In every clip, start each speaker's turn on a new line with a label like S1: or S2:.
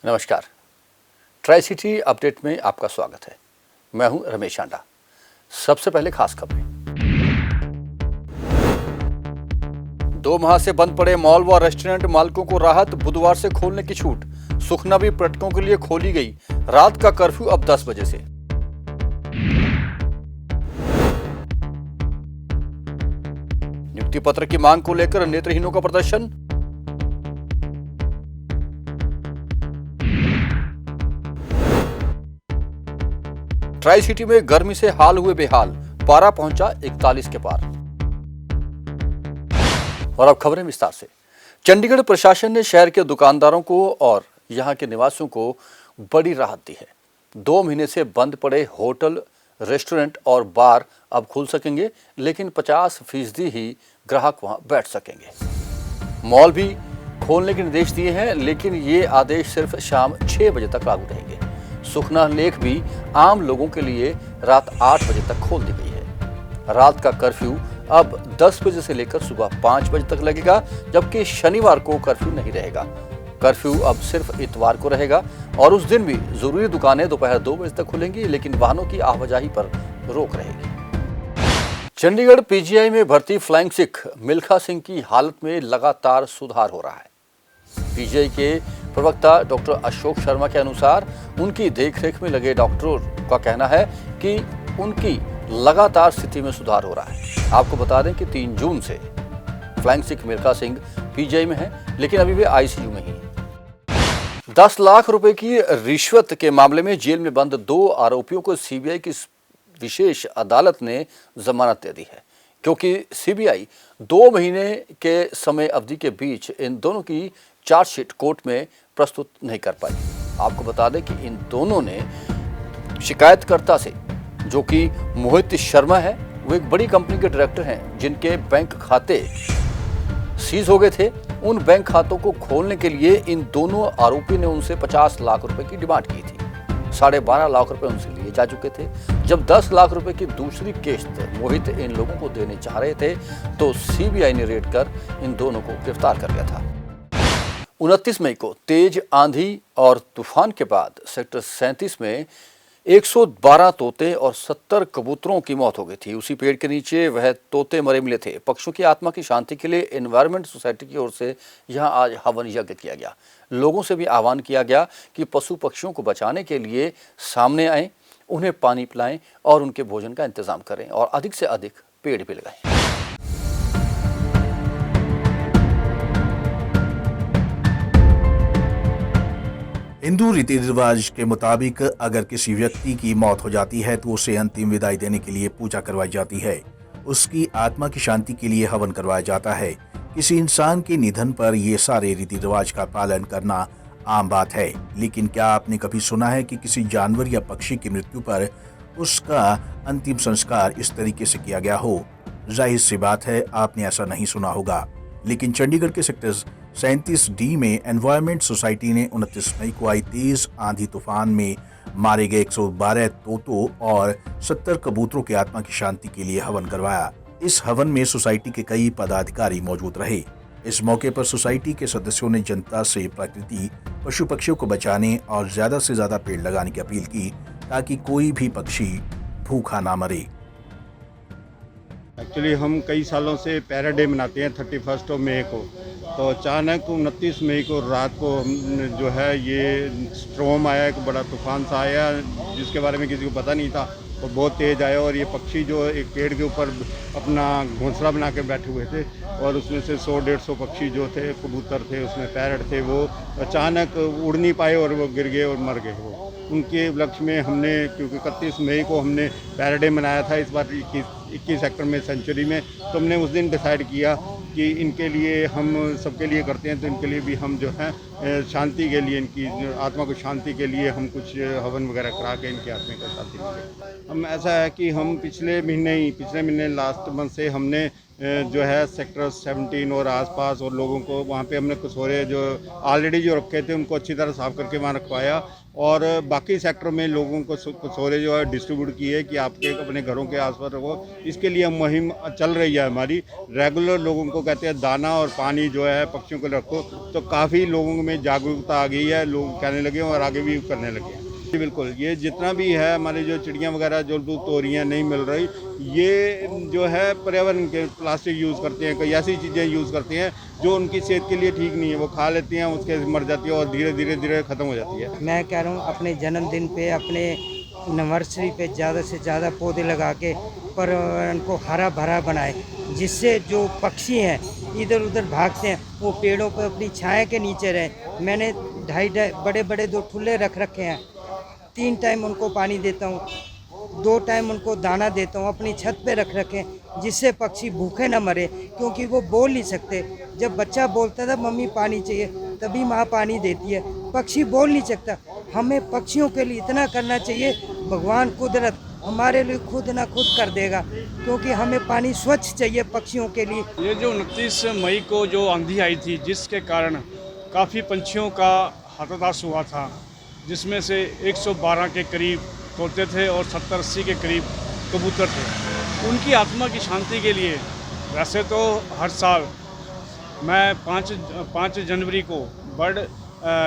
S1: नमस्कार। Tri city update में आपका स्वागत है। मैं हूं रमेश आंडा। सबसे पहले खास खबरें। 2 माह से बंद पड़े मॉल व रेस्टोरेंट मालिकों को राहत, बुधवार से खोलने की छूट। सुखना भी पर्यटकों के लिए खोली गई। रात का कर्फ्यू अब 10 बजे से। नियुक्ति पत्र की मांग को लेकर नेत्रहीनों का प्रदर्शन। ट्राई सिटी में गर्मी से हाल हुए बेहाल, पारा पहुंचा 41 के पार। और अब खबरें विस्तार से। चंडीगढ़ प्रशासन ने शहर के दुकानदारों को और यहां के निवासियों को बड़ी राहत दी है। 2 महीने से बंद पड़े होटल, रेस्टोरेंट और बार अब खुल सकेंगे, लेकिन 50% ही ग्राहक वहां बैठ सकेंगे। मॉल भी खोलने के निर्देश दिए हैं, लेकिन ये आदेश सिर्फ शाम 6 बजे तक लागू रहेंगे। सुखना लेक भी आम लोगों के लिए रात 8 बजे तक खोल दी गई है। रात का कर्फ्यू अब 10 बजे से लेकर सुबह 5 बजे तक लगेगा, जबकि शनिवार को कर्फ्यू नहीं रहेगा। कर्फ्यू अब सिर्फ इतवार को रहेगा और उस दिन भी जरूरी दुकानें दोपहर 2 बजे तक खुलेंगी, लेकिन वाहनों की आवाजाही पर रोक रहेगी। चंडीगढ़ पीजीआई में भर्ती फ्लाइंग सिख मिल्खा सिंह की हालत में लगातार सुधार हो रहा है। पीजीआई के प्रवक्ता डॉक्टर अशोक शर्मा के अनुसार उनकी देखरेख में लगे डॉक्टरों का कहना है कि उनकी लगातार स्थिति में सुधार हो रहा है। आपको बता दें कि 3 जून से फ्लाइंग सिख मिल्खा सिंह पीजीआई में है, लेकिन अभी वे आईसीयू में ही है। 10 लाख रुपए की रिश्वत के मामले में जेल में बंद 2 आरोपियों को सीबीआई की विशेष अदालत ने जमानत दे दी है, क्योंकि सीबीआई 2 महीने के समय अवधि के बीच इन दोनों की चार्जशीट कोर्ट में प्रस्तुत नहीं कर पाई। आपको बता दें कि इन दोनों ने शिकायतकर्ता से, जो कि मोहित शर्मा है, वो एक बड़ी कंपनी के डायरेक्टर हैं जिनके बैंक खाते सीज हो गए थे, उन बैंक खातों को खोलने के लिए इन दोनों आरोपी ने उनसे 50 लाख रुपए की डिमांड की थी। 12.5 लाख रुपए उनसे लिए जा चुके थे। जब 10 लाख रुपए की दूसरी किस्त मोहित इन लोगों को देने चाह रहे थे, तो सीबीआई ने रेड कर इन दोनों को गिरफ्तार कर लिया था। 29 मई को तेज आंधी और तूफान के बाद सेक्टर 37 में 112 तोते और 70 कबूतरों की मौत हो गई थी। उसी पेड़ के नीचे वह तोते मरे मिले थे। पक्षियों की आत्मा की शांति के लिए एनवायरमेंट सोसाइटी की ओर से यहां आज हवन यज्ञ किया गया। लोगों से भी आह्वान किया गया कि पशु पक्षियों को बचाने के लिए सामने आएं, उन्हें पानी पिलाएं और उनके भोजन का इंतजाम करें और अधिक से अधिक पेड़ भी लगाएं।
S2: हिंदू रीति रिवाज के मुताबिक अगर किसी व्यक्ति की मौत हो जाती है तो उसे अंतिम विदाई देने के लिए पूजा करवाई जाती है। उसकी आत्मा की शांति के लिए हवन करवाया जाता है। किसी इंसान के निधन पर ये सारे रीति रिवाज का पालन करना आम बात है, लेकिन क्या आपने कभी सुना है कि किसी जानवर या पक्षी की मृत्यु पर उसका अंतिम संस्कार इस तरीके से किया गया हो? जाहिर सी बात है, आपने ऐसा नहीं सुना होगा। लेकिन चंडीगढ़ के सेक्टर 37D में एनवायरमेंट सोसाइटी ने 29 मई को आई तेज आंधी तूफान में मारे गए 112 तोतों और 70 कबूतरों की आत्मा की शांति के लिए हवन करवाया। इस हवन में सोसाइटी के कई पदाधिकारी मौजूद रहे। इस मौके पर सोसाइटी के सदस्यों ने जनता से प्रकृति, पशु पक्षियों को बचाने और ज्यादा से ज्यादा पेड़ लगाने की अपील की, ताकि कोई भी पक्षी भूखा ना मरे।
S3: एक्चुअली हम कई सालों से पैरा डे मनाते हैं 31 मई को, तो अचानक 29 मई को रात को जो है ये स्ट्रॉम आया, एक बड़ा तूफान सा आया जिसके बारे में किसी को पता नहीं था और बहुत तेज़ आया। और ये पक्षी जो एक पेड़ के ऊपर अपना घोंसला बना के बैठे हुए थे और उसमें से 100-150 पक्षी जो थे, कबूतर थे, उसमें पैरट थे, वो अचानक उड़ नहीं पाए और वो गिर गए और मर गए। वो उनके उपलक्ष्य में हमने, क्योंकि 31 मई को हमने पैरा डे मनाया था इस बार 21 सेक्टर में सेंचुरी में, तो हमने उस दिन डिसाइड किया कि इनके लिए हम सबके लिए करते हैं, तो इनके लिए भी हम जो है शांति के लिए, इनकी आत्मा को शांति के लिए हम कुछ हवन वगैरह करा के इनकी आत्मा को शांति मिले। हम ऐसा है कि हम पिछले महीने लास्ट मंथ से हमने जो है सेक्टर 17 और आसपास और लोगों को वहाँ पे हमने कसोरे जो ऑलरेडी जो रखे थे उनको अच्छी तरह साफ़ करके वहाँ रखवाया और बाकी सेक्टर में लोगों को सोरे जो है डिस्ट्रीब्यूट की है कि आपके अपने घरों के आसपास रखो। इसके लिए मुहिम चल रही है हमारी। रेगुलर लोगों को कहते हैं दाना और पानी जो है पक्षियों को रखो, तो काफ़ी लोगों में जागरूकता आ गई है, लोग कहने लगे हैं और आगे भी करने लगे हैं। जी बिल्कुल, ये जितना भी है हमारी जो चिड़ियाँ वगैरह जो लुप्त हो रही हैं, नहीं मिल रही, ये जो है पर्यावरण के प्लास्टिक यूज़ करते हैं, कई ऐसी चीज़ें यूज़ करते हैं जो उनकी सेहत के लिए ठीक नहीं है, वो खा लेती हैं, उसके मर जाती है और धीरे धीरे ख़त्म हो जाती है।
S4: मैं कह रहा हूँ अपने जन्मदिन पे, अपने एनिवर्सरी पे ज़्यादा से ज़्यादा पौधे लगा के पर्यावरण को हरा भरा बनाए, जिससे जो पक्षी हैं इधर उधर भागते हैं वो पेड़ों पर अपनी छाया के नीचे रहें। मैंने ढाई बड़े बड़े 2 ठुल्ले रख रखे हैं, 3 टाइम उनको पानी देता हूँ, 2 टाइम उनको दाना देता हूँ, अपनी छत पे रख रखे, जिससे पक्षी भूखे ना मरे, क्योंकि वो बोल नहीं सकते। जब बच्चा बोलता था मम्मी पानी चाहिए, तभी माँ पानी देती है। पक्षी बोल नहीं सकता। हमें पक्षियों के लिए इतना करना चाहिए, भगवान कुदरत हमारे लिए खुद ना खुद कर देगा, क्योंकि हमें पानी स्वच्छ चाहिए पक्षियों के लिए।
S5: ये जो 29 मई को जो आंधी आई थी, जिसके कारण काफ़ी पंछियों का हताहत हुआ था, जिसमें से 112 के करीब तोते थे और 70-80 के करीब कबूतर थे। उनकी आत्मा की शांति के लिए वैसे तो हर साल मैं 5 जनवरी को बर्ड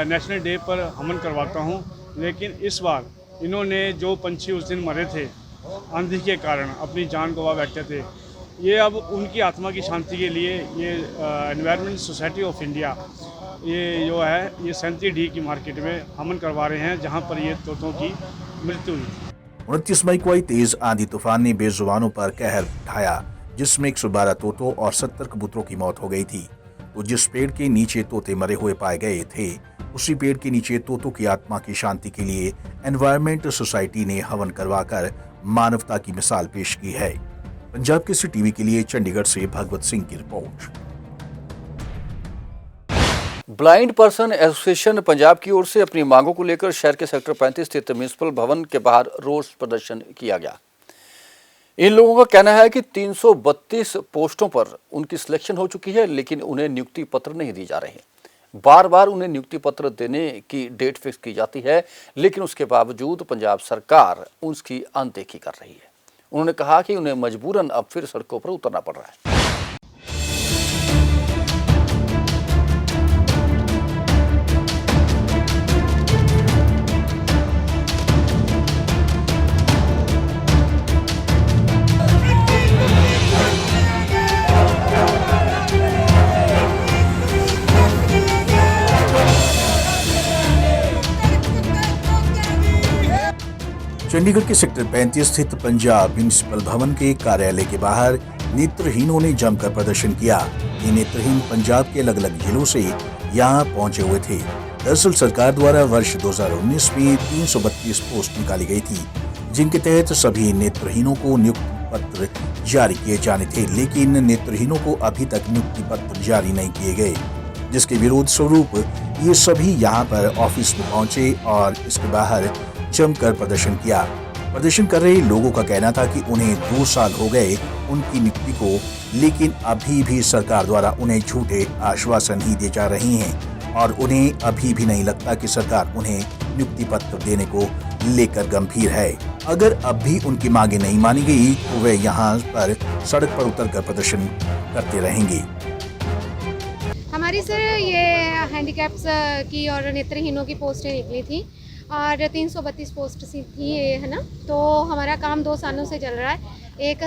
S5: नेशनल डे पर हवन करवाता हूं, लेकिन इस बार इन्होंने जो पंछी उस दिन मरे थे आंधी के कारण, अपनी जान गंवा बैठे थे, ये अब उनकी आत्मा की शांति के लिए ये एनवायरनमेंट सोसाइटी ऑफ इंडिया ये जो है ये 37D की मार्केट में हवन करवा रहे हैं, जहां पर ये तोतों की मृत्यु हुई।
S2: 29 मई को आई तेज आंधी तूफान ने बेजुबानों पर कहर ढाया, जिसमें 112 तोतों और 70 कबूतरों की मौत हो गई थी। तो जिस पेड़ के नीचे तोते मरे हुए पाए गए थे, उसी पेड़ के नीचे तोतों की आत्मा की शांति के लिए एनवायरनमेंट सोसाइटी ने हवन करवाकर मानवता की मिसाल पेश की है। पंजाब केसरी टीवी के लिए चंडीगढ़ से भगवत सिंह की report.
S1: Blind person association Punjab की ओर से अपनी मांगों को लेकर शहर के सेक्टर 35 स्थित म्युनिसिपल भवन के बाहर रोष प्रदर्शन किया गया। इन लोगों का कहना है कि 332 पोस्टों पर उनकी सिलेक्शन हो चुकी है, लेकिन उन्हें नियुक्ति पत्र नहीं दी जा रहे। बार बार उन्हें नियुक्ति पत्र देने की डेट फिक्स की जाती है, लेकिन उसके बावजूद पंजाब सरकार उसकी अनदेखी कर रही है। उन्होंने कहा कि उन्हें मजबूरन अब फिर सड़कों पर उतरना पड़ रहा है।
S2: चंडीगढ़ के सेक्टर 35 स्थित पंजाब म्युनिसिपल भवन के कार्यालय के बाहर नेत्रहीनों ने जमकर प्रदर्शन किया। ये नेत्रहीन पंजाब के अलग अलग जिलों से यहाँ पहुंचे हुए थे। दरअसल सरकार द्वारा वर्ष 2019 में 332 पोस्ट निकाली गई थी, जिनके तहत सभी नेत्रहीनों को नियुक्ति पत्र जारी किए जाने थे, लेकिन नेत्रहीनों को अभी तक नियुक्ति पत्र जारी नहीं किए गए, जिसके विरोध स्वरूप ये सभी यहाँ पर ऑफिस में पहुंचे और इसके बाहर जमकर प्रदर्शन किया। प्रदर्शन कर रहे लोगों का कहना था कि उन्हें 2 साल हो गए उनकी नियुक्ति को, लेकिन अभी भी सरकार द्वारा उन्हें झूठे आश्वासन ही दिए जा रहे हैं और उन्हें अभी भी नहीं लगता कि सरकार उन्हें नियुक्ति पत्र देने को लेकर गंभीर है। अगर अब भी उनकी मांगे नहीं मानी गई तो वे यहाँ पर सड़क पर उतरकर प्रदर्शन करते रहेंगे।
S6: हमारी सर ये हैंडीकैप्स की और नेत्रहीनों की पोस्टें निकली थी और 332 पोस्ट थी ये, है ना। तो हमारा काम 2 सालों से चल रहा है। 1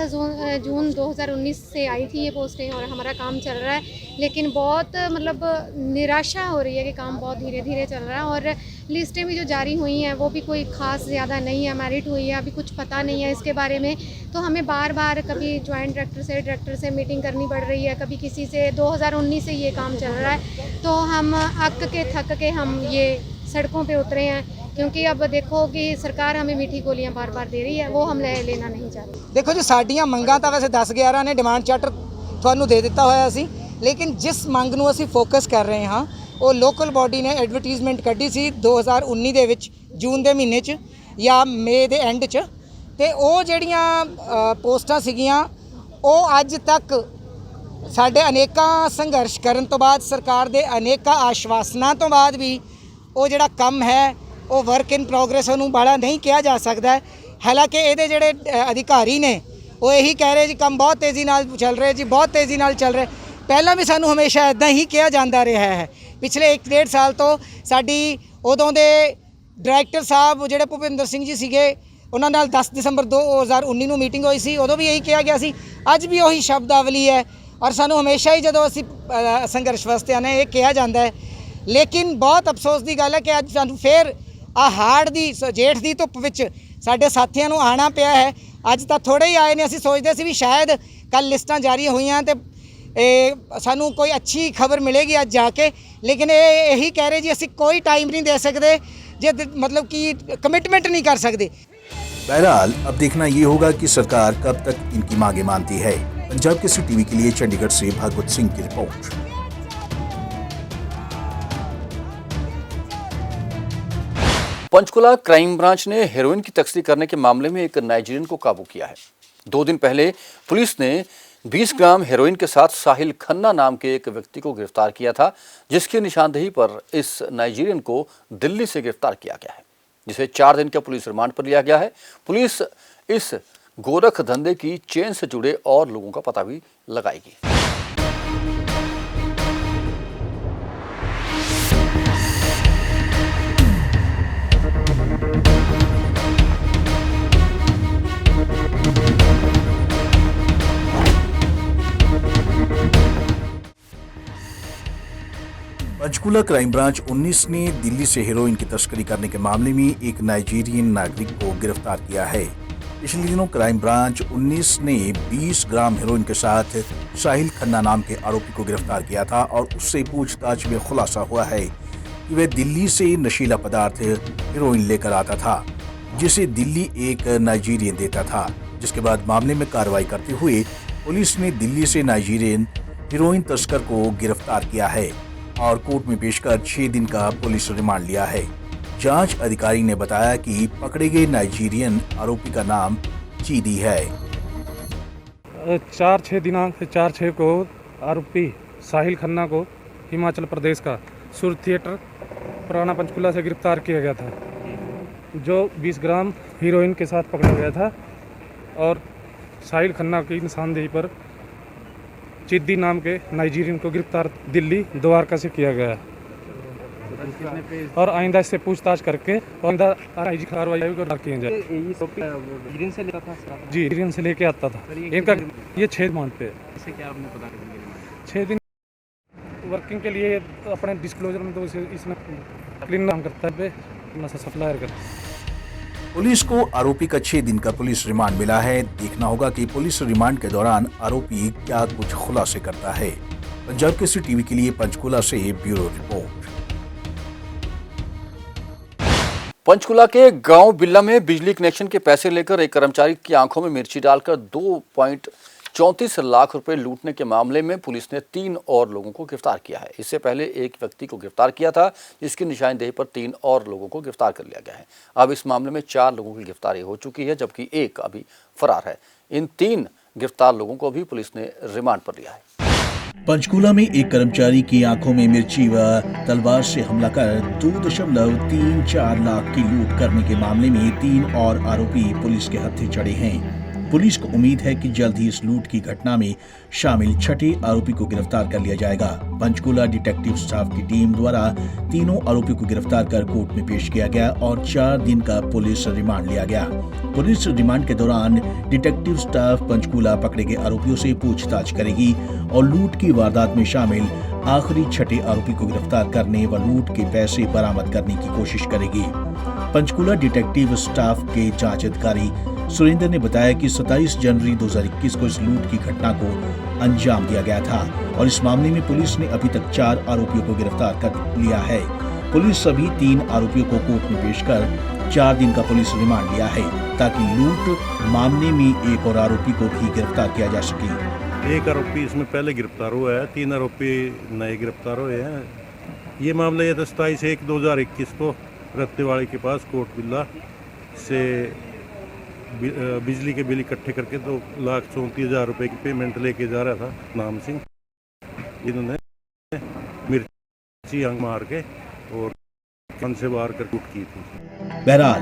S6: जून 2019 से आई थी ये पोस्टें और हमारा काम चल रहा है, लेकिन बहुत मतलब निराशा हो रही है कि काम बहुत धीरे धीरे चल रहा है। और लिस्टें भी जो जारी हुई हैं वो भी कोई ख़ास ज़्यादा नहीं है, मेरिट हुई है, अभी कुछ पता नहीं है इसके बारे में। तो हमें बार बार कभी जॉइंट डायरेक्टर से मीटिंग करनी पड़ रही है, कभी किसी से। 2019 से ये काम चल रहा है, तो हम अक के थक के हम ये सड़कों पे उतरे हैं, क्योंकि अब देखो कि सरकार हमें मीठी गोलियां बार बार दे रही है, वो हम लेना नहीं चाहते।
S4: देखो जी, ਸਾਡੀਆਂ ਮੰਗਾਂ ਤਾਂ ਵੈਸੇ 10-11 ਨੇ ਡਿਮਾਂਡ ਚਾਰਟਰ ਤੁਹਾਨੂੰ ਦੇ ਦਿੱਤਾ ਹੋਇਆ ਸੀ, ਲੇਕਿਨ ਜਿਸ ਮੰਗ ਨੂੰ ਅਸੀਂ ਫੋਕਸ ਕਰ ਰਹੇ ਹਾਂ ਉਹ ਲੋਕਲ ਬਾਡੀ ਨੇ ਐਡਵਰਟਾਈਜ਼ਮੈਂਟ ਕੱਢੀ ਸੀ 2019 ਦੇ ਵਿੱਚ ਜੂਨ ਦੇ ਮਹੀਨੇ 'ਚ ਜਾਂ ਮਈ ਦੇ ਐਂਡ 'ਚ, ਤੇ ਉਹ ਜਿਹੜੀਆਂ ਪੋਸਟਾਂ ਸੀਗੀਆਂ ਉਹ ਅੱਜ ਤੱਕ ਸਾਡੇ ਅਨੇਕਾਂ ਸੰਘਰਸ਼ ਕਰਨ ਤੋਂ ਬਾਅਦ, ਸਰਕਾਰ ਦੇ ਅਨੇਕਾਂ ਆਸ਼ਵਾਸਨਾਂ ਤੋਂ ਬਾਅਦ ਵੀ ਉਹ ਜਿਹੜਾ ਕੰਮ ਹੈ
S7: ਉਹ ਵਰਕ ਇਨ ਪ੍ਰੋਗਰੈਸ ਉਹਨੂੰ ਬਾਲਾ ਨਹੀਂ ਕਿਹਾ ਜਾ ਸਕਦਾ ਹੈ। ਹਾਲਾਂਕਿ ਇਹਦੇ ਜਿਹੜੇ ਅਧਿਕਾਰੀ ਨੇ ਉਹ ਇਹੀ ਕਹਿ ਰਹੇ ਜੀ ਕੰਮ ਬਹੁਤ ਤੇਜ਼ੀ ਨਾਲ ਚੱਲ ਰਿਹਾ ਜੀ, ਬਹੁਤ ਤੇਜ਼ੀ ਨਾਲ ਚੱਲ ਰਿਹਾ। ਪਹਿਲਾਂ ਵੀ ਸਾਨੂੰ ਹਮੇਸ਼ਾ ਇੱਦਾਂ ਹੀ ਕਿਹਾ ਜਾਂਦਾ ਰਿਹਾ ਹੈ। ਪਿਛਲੇ 1.5 ਸਾਲ ਤੋਂ ਸਾਡੀ ਉਦੋਂ ਦੇ ਡਾਇਰੈਕਟਰ ਸਾਹਿਬ ਜਿਹੜੇ ਭੁਪਿੰਦਰ ਸਿੰਘ ਜੀ ਸੀਗੇ, ਉਹਨਾਂ ਨਾਲ 10 ਦਸੰਬਰ 2019 ਨੂੰ ਮੀਟਿੰਗ ਹੋਈ ਸੀ, ਉਦੋਂ ਵੀ ਇਹੀ ਕਿਹਾ ਗਿਆ ਸੀ। ਅੱਜ ਵੀ ਉਹੀ ਸ਼ਬਦਾਵਲੀ ਹੈ ਔਰ ਸਾਨੂੰ ਹਮੇਸ਼ਾ ਹੀ ਜਦੋਂ ਅਸੀਂ ਸੰਘਰਸ਼ ਵਾਸਤੇ ਆਉਂਦੇ ਇਹ ਕਿਹਾ ਜਾਂਦਾ ਹੈ। ਲੇਕਿਨ ਬਹੁਤ ਅਫਸੋਸ ਦੀ ਗੱਲ ਹੈ ਕਿ ਅੱਜ ਸਾਨੂੰ ਫਿਰ ਆ ਹਾੜ ਦੀ ਜੇਠ ਦੀ ਧੁੱਪ ਵਿੱਚ ਸਾਡੇ ਸਾਥੀਆਂ ਨੂੰ ਆਉਣਾ ਪਿਆ ਹੈ। ਅੱਜ ਤਾਂ ਥੋੜ੍ਹੇ ਹੀ ਆਏ ਨੇ, ਅਸੀਂ ਸੋਚਦੇ ਸੀ ਵੀ ਸ਼ਾਇਦ ਕੱਲ੍ਹ ਲਿਸਟਾਂ ਜਾਰੀ ਹੋਈਆਂ ਤੇ ਸਾਨੂੰ ਕੋਈ ਅੱਛੀ ਖਬਰ ਮਿਲੇਗੀ ਅੱਜ ਜਾ ਕੇ, ਲੇਕਿਨ ਇਹ ਇਹੀ ਕਹਿ ਰਹੇ ਜੀ ਅਸੀਂ ਕੋਈ टाइम नहीं दे सकते, जे मतलब कि कमिटमेंट नहीं कर सकते।
S2: बहरहाल अब देखना ये होगा कि सरकार कब तक इनकी मांगे मानती है। पंजाब केसरी टीवी के लिए चंडीगढ़ से भागवत सिंह की रिपोर्ट।
S1: पंचकुला क्राइम ब्रांच ने हेरोइन की तस्करी करने के मामले में एक नाइजीरियन को काबू किया है। 2 दिन पहले पुलिस ने 20 ग्राम हेरोइन के साथ साहिल खन्ना नाम के एक व्यक्ति को गिरफ्तार किया था, जिसकी निशानदेही पर इस नाइजीरियन को दिल्ली से गिरफ्तार किया गया है, जिसे 4 दिन के पुलिस रिमांड पर लिया गया है। पुलिस इस गोरख धंधे की चेन से जुड़े और लोगों का पता भी लगाएगी।
S2: पंचकुला क्राइम ब्रांच 19 ने दिल्ली से हेरोइन की तस्करी करने के मामले में एक नाइजीरियन नागरिक को गिरफ्तार किया है। पिछले दिनों क्राइम ब्रांच 19 ने 20 ग्राम हेरोइन के साथ साहिल खन्ना नाम के आरोपी को गिरफ्तार किया था और उससे पूछताछ में खुलासा हुआ है कि वह दिल्ली से नशीला पदार्थ हेरोइन लेकर आता था, जिसे दिल्ली एक नाइजीरियन देता था। जिसके बाद मामले में कार्रवाई करते हुए पुलिस ने दिल्ली से नाइजीरियन हेरोइन तस्कर को गिरफ्तार किया है और कोर्ट में पेश कर 6 दिन का पुलिस रिमांड लिया है। जांच अधिकारी ने बताया कि पकड़े गए नाइजीरियन आरोपी का नाम चीदी है।
S8: 4-6 दिनांक 4/6 को आरोपी साहिल खन्ना को हिमाचल प्रदेश का सुर थिएटर पुराना पंचकुला से गिरफ्तार किया गया था, जो 20 ग्राम हीरोइन के साथ पकड़ा गया था। और साहिल खन्ना की निशानदेही पर चिद्दी नाम के नाइजीरियन को गिरफ्तार दिल्ली द्वारका से किया गया है और आइंदा इससे पूछताछ करके आइंदा कार्रवाई की जाए। जी हीरोइन से लेके आता था। इनका ये 6 रिमांड पे 6 दिन वर्किंग के लिए अपने डिस्क्लोजर में तो इसने क्लीन नाम करता है पे सप्लायर का।
S2: पुलिस को आरोपी का 6 दिन का पुलिस रिमांड मिला है। देखना होगा कि पुलिस रिमांड के दौरान आरोपी क्या कुछ खुलासे करता है। पंजाब केसरी टीवी के लिए पंचकुला से ब्यूरो रिपोर्ट।
S1: पंचकुला के गांव बिल्ला में बिजली कनेक्शन के पैसे लेकर एक कर्मचारी की आंखों में मिर्ची डालकर 2.34 लाख रुपए लूटने के मामले में पुलिस ने 3 और लोगों को गिरफ्तार किया है। इससे पहले एक व्यक्ति को गिरफ्तार किया था, जिसकी निशानदेही पर 3 और लोगों को गिरफ्तार कर लिया गया है। अब इस मामले में 4 लोगों की गिरफ्तारी हो चुकी है, जबकि एक अभी फरार है। इन 3 गिरफ्तार लोगों को भी पुलिस ने रिमांड पर लिया है।
S2: पंचकुला में एक कर्मचारी की आंखों में मिर्ची व तलवार से हमला कर 2.34 लाख की लूट करने के मामले में 3 और आरोपी पुलिस के हत्थे चढ़े हैं। पुलिस को उम्मीद है कि जल्द ही इस लूट की घटना में शामिल 6ठे आरोपी को गिरफ्तार कर लिया जाएगा। पंचकुला डिटेक्टिव स्टाफ की टीम द्वारा तीनों आरोपियों को गिरफ्तार कर कोर्ट में पेश किया गया और 4 दिन का पुलिस रिमांड लिया गया। पुलिस रिमांड के दौरान डिटेक्टिव स्टाफ पंचकुला पकड़े गए आरोपियों से पूछताछ करेगी और लूट की वारदात में शामिल आखिरी 6ठे आरोपी को गिरफ्तार करने व लूट के पैसे बरामद करने की कोशिश करेगी। पंचकुला डिटेक्टिव स्टाफ के जांच अधिकारी सुरेंद्र ने बताया कि 27 जनवरी 2021 को इस लूट की घटना को अंजाम दिया गया था और इस मामले में पुलिस ने अभी तक 4 आरोपियों को गिरफ्तार कर लिया है। पुलिस सभी 3 आरोपियों को कोर्ट में पेश कर 4 दिन का पुलिस रिमांड लिया है, ताकि लूट मामले में एक और आरोपी को भी गिरफ्तार किया जा सके।
S9: एक आरोपी इसमें पहले गिरफ्तार हुआ है, 3 आरोपी नए गिरफ्तार हुए हैं। ये मामला ये 27/1/2021 को रत्तेवाड़ी के पास कोट बिल्ला से बिजली के बिल इकट्ठे करके 2,34,000 रुपये की पेमेंट लेके जा रहा था नाम सिंह। इन्होंने मिर्ची आंख मार के और मन से बाहर कर लूट की थी।
S2: बहरहाल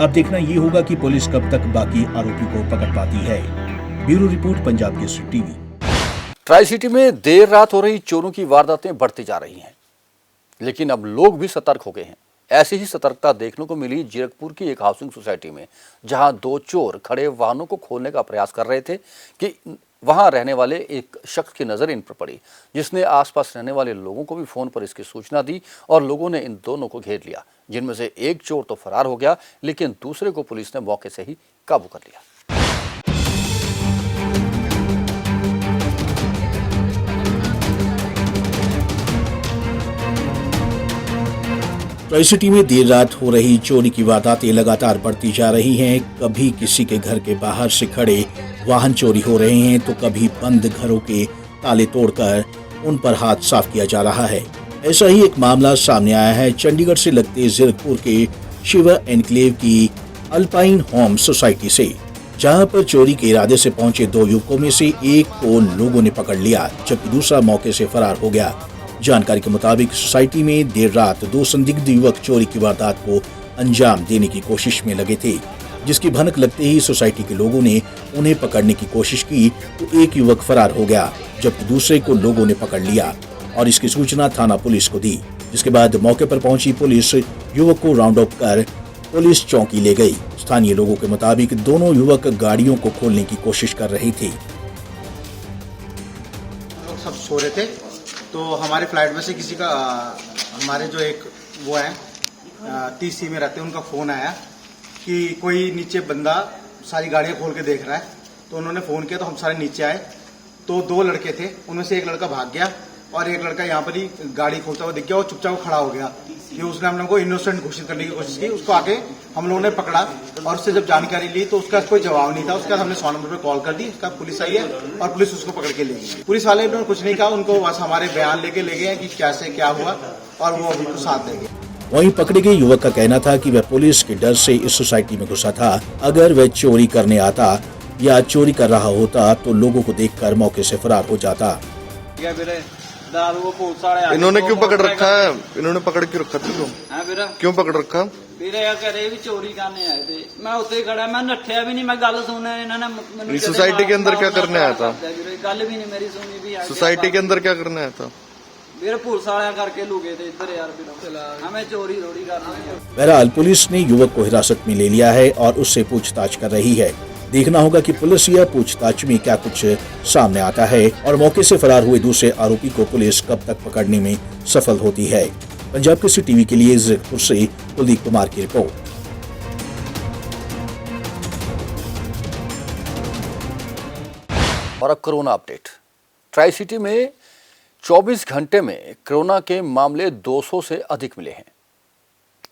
S2: अब देखना ये होगा कि पुलिस कब तक बाकी आरोपी को पकड़ पाती है। Bureau report, Punjab Kesari TV.
S1: Tri city में देर रात हो रही चोरों की वारदातें बढ़ती जा रही हैं, लेकिन अब लोग भी सतर्क हो गए हैं। ऐसी ही सतर्कता देखने को मिली जीरकपुर की एक हाउसिंग सोसाइटी में, जहां दो चोर खड़े वाहनों को खोलने का प्रयास कर रहे थे कि वहां रहने वाले एक शख्स की नजर इन पर पड़ी, जिसने आसपास रहने वाले लोगों को भी फोन पर इसकी सूचना दी और लोगों ने इन दोनों को घेर लिया, जिनमें से एक चोर तो फरार हो गया, लेकिन दूसरे को पुलिस ने मौके से ही काबू कर लिया।
S2: ट्राई सिटी में देर रात हो रही चोरी की वारदातें लगातार बढ़ती जा रही हैं। कभी किसी के घर के बाहर से खड़े वाहन चोरी हो रहे हैं, तो कभी बंद घरों के ताले तोड़कर उन पर हाथ साफ किया जा रहा है। ऐसा ही एक मामला सामने आया है चंडीगढ़ से लगते जीरकपुर के शिव एनक्लेव की अल्पाइन होम सोसाइटी से, जहां पर चोरी के इरादे से पहुंचे दो युवकों में से एक को लोगों ने पकड़ लिया, जबकि दूसरा मौके से फरार हो गया। जानकारी के मुताबिक सोसाइटी में देर रात दो संदिग्ध युवक चोरी की वारदात को अंजाम देने की कोशिश में लगे थे, जिसकी भनक लगते ही सोसाइटी के लोगों ने उन्हें पकड़ने की कोशिश की तो एक युवक फरार हो गया, जबकि दूसरे को लोगों ने पकड़ लिया और इसकी सूचना थाना पुलिस को दी, जिसके बाद मौके पर पहुंची पुलिस युवक को राउंड अप कर पुलिस चौकी ले गई। स्थानीय लोगों के मुताबिक दोनों युवक गाड़ियों को खोलने की कोशिश कर रहे थे।
S10: लोग सब सो रहे थे तो हमारे फ्लाइट में से किसी का हमारे जो एक वो है 30 सी में रहते हैं, उनका फोन आया कि कोई नीचे बंदा सारी गाड़ियां खोल के देख रहा है। तो उन्होंने फोन किया तो हम सारे नीचे आए, तो दो लड़के थे, उनमें से एक लड़का भाग गया और एक लड़का यहाँ पर ही गाड़ी खोलता हुआ दिख गया और चुपचाप खड़ा हो गया कि उसने हम लोगों को इनोसेंट घोषित करने की कोशिश की। उसको आगे हम लोगों ने पकड़ा और उससे जब जानकारी ली तो उसका कोई जवाब नहीं था। उसके बाद हमने 100 नंबर पे कॉल कर दी, उसका पुलिस आई है और पुलिस उसको पकड़ के ले गई। पुलिस वाले ने कुछ नहीं कहा, उनको बस हमारे बयान लेके ले गए कि कैसे क्या हुआ और वो अभी तो साथ देंगे।
S2: वहीं पकड़े गए युवक का कहना था कि वह पुलिस के डर से इस सोसाइटी में घुसा था। अगर वह चोरी करने आता या चोरी कर रहा होता तो लोगों को देखकर मौके से फरार हो जाता।
S11: इन्होंने क्यों पकड़ रखा है? इन्होंने पकड़ क्यों रखा तुमको? क्यों पकड़ रखा?
S12: ਵੀਰੇ ਆ ਘਰੇ ਵੀ चोरी करने आए थे, मैं उत्ते खड़ा, मैं नठिया भी नहीं, मैं गल सुनने इन्होंने
S11: सोसाइटी के अंदर क्या करने आया था?
S12: गल भी नहीं मेरी सुनी भी।
S11: सोसाइटी के अंदर क्या करने आया था?
S12: ਵੀਰੇ पुलिस वाले करके लुके थे इधर यार, हमें चोरी थोड़ी करनी है।
S2: बहरहाल पुलिस ने युवक को हिरासत में ले लिया है और उससे पूछताछ कर रही है। देखना होगा कि पुलिस यह पूछताछ में क्या कुछ सामने आता है और मौके से फरार हुए दूसरे आरोपी को पुलिस कब तक पकड़ने में सफल होती है। पंजाब केसरी टीवी के लिए जीरकपुर से कुलदीप कुमार की रिपोर्ट।
S1: और अब कोरोना अपडेट। ट्राई सिटी में 24 घंटे में कोरोना के मामले 200 से अधिक मिले हैं।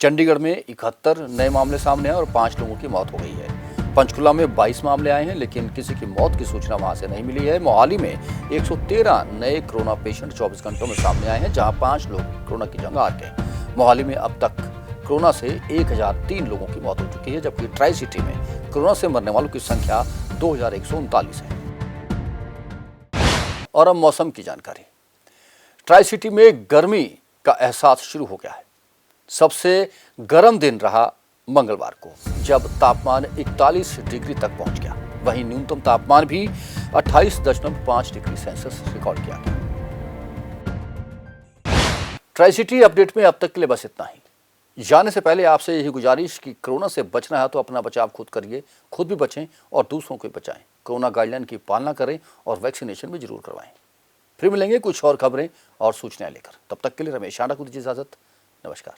S1: चंडीगढ़ में 71 नए मामले सामने आए और 5 लोगों की मौत हो गई है। पंचकुला में 22 मामले आए हैं, लेकिन किसी की मौत की सूचना वहां से नहीं मिली है। मोहाली में 113 नए कोरोना पेशेंट 24 घंटों में सामने आए हैं, जहां 5 लोग कोरोना की जंग हार गए। मोहाली में अब तक कोरोना से 1003 लोगों की मौत हो चुकी है, जबकि ट्राई सिटी में कोरोना से मरने वालों की संख्या 2139 है। और अब मौसम की जानकारी। ट्राई सिटी में गर्मी का एहसास शुरू हो गया है। सबसे गर्म दिन रहा मंगलवार को, जब तापमान 41 डिग्री तक पहुंच गया। वहीं न्यूनतम तापमान भी 28.5 डिग्री सेल्सियस रिकॉर्ड किया गया। ट्राई सिटी अपडेट में अब तक के लिए बस इतना ही। जाने से पहले आपसे यही गुजारिश कि कोरोना से बचना है तो अपना बचाव खुद करिए, खुद भी बचें और दूसरों को भी बचाएं। कोरोना गाइडलाइन की पालना करें और वैक्सीनेशन भी जरूर करवाएं। फिर मिलेंगे कुछ और खबरें और सूचनाएं लेकर। तब तक के लिए रमेश आंडा को दीजिए इजाजत। नमस्कार।